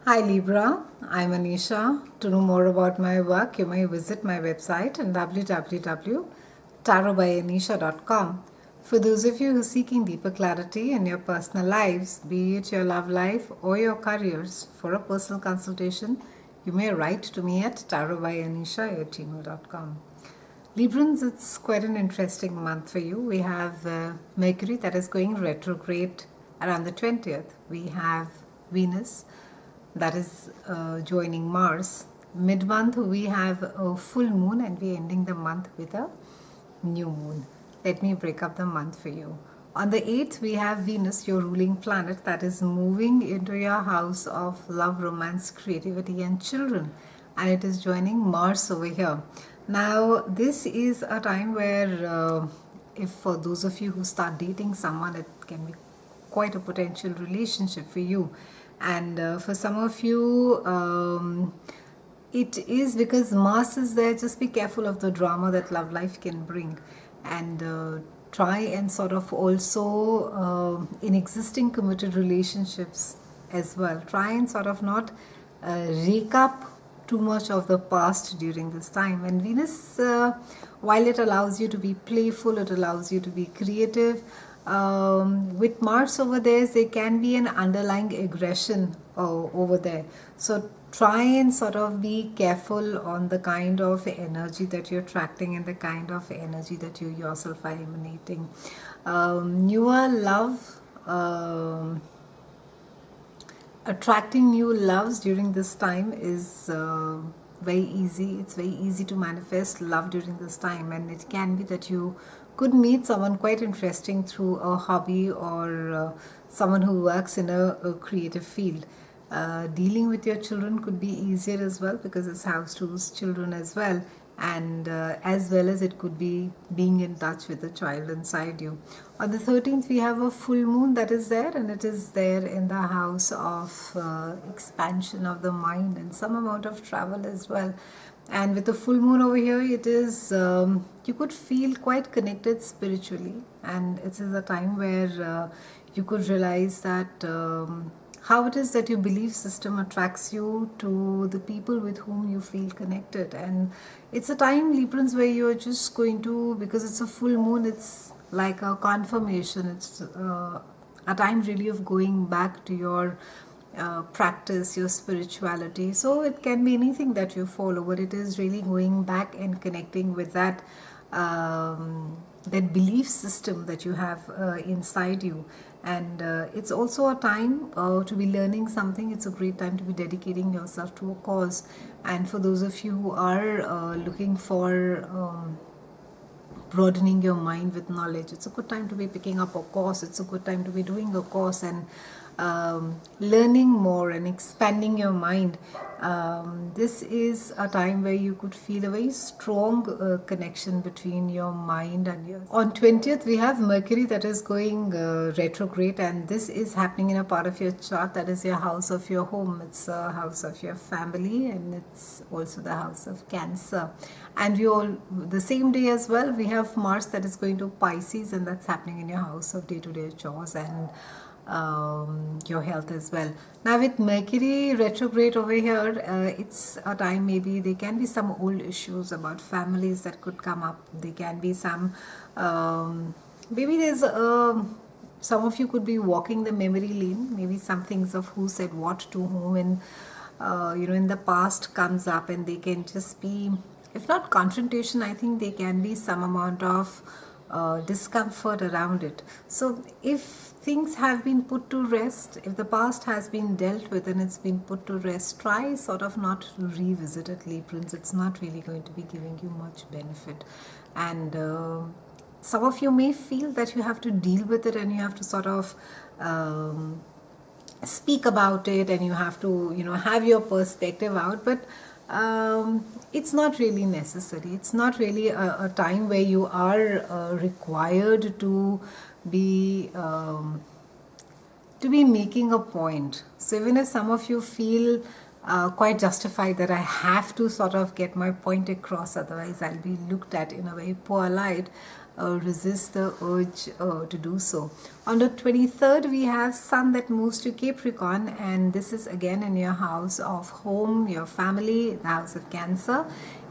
Hi Libra, I'm Anisha. To know more about my work, you may visit my website at www.tarotbyanisha.com. For those of you who are seeking deeper clarity in your personal lives, be it your love life or your careers, for a personal consultation, you may write to me at tarotbyanisha@gmail.com. Librans, it's quite an interesting month for you. We have Mercury that is going retrograde around the 20th. We have Venus that is joining Mars. Mid-month we have a full moon and we're ending the month with a new moon. Let me break up the month for you. On the 8th we have Venus, your ruling planet, that is moving into your house of love, romance, creativity and children, and it is joining Mars over here. Now this is a time where if for those of you who start dating someone, it can be quite a potential relationship for you. And for some of you, it is because Mars is there. Just be careful of the drama that love life can bring, and try and sort of also in existing committed relationships as well, try and sort of not rake up too much of the past during this time. And Venus, while it allows you to be playful, it allows you to be creative, with Mars over there can be an underlying aggression over there. So try and sort of be careful on the kind of energy that you're attracting and the kind of energy that you yourself are emanating. Newer love, attracting new loves during this time is very easy. It's very easy to manifest love during this time, and it can be that you could meet someone quite interesting through a hobby or someone who works in a creative field. Dealing with your children could be easier as well, because it's house tools, children as well, and as well as it could be being in touch with the child inside you. On the 13th we have a full moon that is there, and it is there in the house of expansion of the mind and some amount of travel as well. And with the full moon over here, it is you could feel quite connected spiritually, and it is a time where you could realize that how it is that your belief system attracts you to the people with whom you feel connected. And it's a time, Librans, where you're just going to, because it's a full moon, it's like a confirmation. It's a time really of going back to your practice, your spirituality. So it can be anything that you follow, but it is really going back and connecting with that that belief system that you have inside you. And it's also a time to be learning something. It's a great time to be dedicating yourself to a cause. And for those of you who are looking for broadening your mind with knowledge, it's a good time to be picking up a course. It's a good time to be doing a course and learning more and expanding your mind. This is a time where you could feel a very strong connection between your mind and yours. On 20th we have Mercury that is going retrograde, and this is happening in a part of your chart that is your house of your home. It's a house of your family, and it's also the house of Cancer. And we all, the same day as well, we have Mars that is going to Pisces, and that's happening in your house of day-to-day chores and your health as well. Now with Mercury retrograde over here, it's a time, maybe there can be some old issues about families that could come up. There can be some maybe there's some of you could be walking the memory lane. Maybe some things of who said what to whom in in the past comes up, and they can just be, if not confrontation, I think there can be some amount of discomfort around it. So if things have been put to rest, if the past has been dealt with and it's been put to rest, try sort of not to revisit it, Librans. It's not really going to be giving you much benefit. And some of you may feel that you have to deal with it, and you have to sort of speak about it, and you have to have your perspective out, but it's not really necessary. It's not really a time where you are required to be making a point. So even if some of you feel quite justified that I have to sort of get my point across, otherwise I'll be looked at in a very poor light, resist the urge to do so. On the 23rd, we have Sun that moves to Capricorn, and this is again in your house of home, your family, the house of Cancer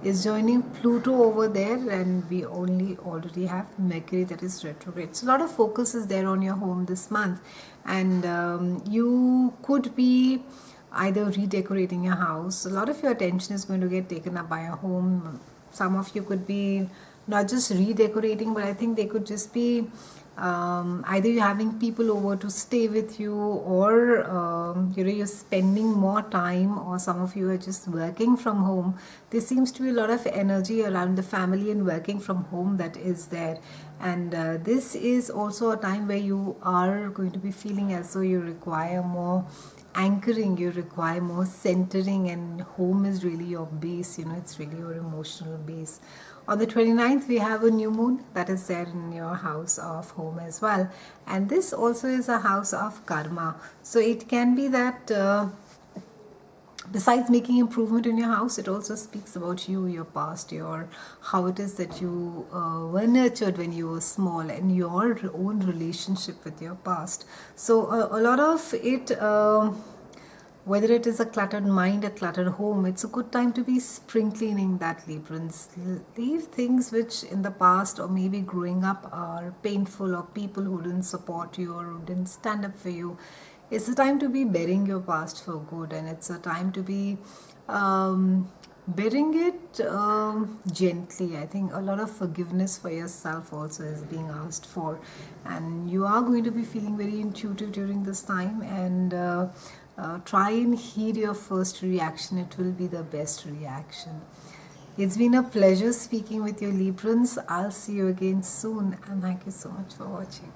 is joining Pluto over there, and we already have Mercury that is retrograde. So a lot of focus is there on your home this month, and you could be either redecorating your house. A lot of your attention is going to get taken up by your home. Some of you could be not just redecorating, but I think they could just be either you're having people over to stay with you, or you're spending more time, or some of you are just working from home. There seems to be a lot of energy around the family and working from home that is there, and this is also a time where you are going to be feeling as though you require more anchoring, you require more centering, and home is really your base, it's really your emotional base. On the 29th, we have a new moon that is there in your house of home as well. And this also is a house of karma. So it can be that besides making improvement in your house, it also speaks about you, your past, how it is that you were nurtured when you were small, and your own relationship with your past. So a lot of it, whether it is a cluttered mind, a cluttered home, it's a good time to be spring cleaning that, Librans. Leave things which in the past or maybe growing up are painful, or people who didn't support you or who didn't stand up for you. It's a time to be burying your past for good, and it's a time to be burying it gently. I think a lot of forgiveness for yourself also is being asked for, and you are going to be feeling very intuitive during this time, and try and heed your first reaction. It will be the best reaction. It's been a pleasure speaking with you, Librans. I'll see you again soon, and thank you so much for watching.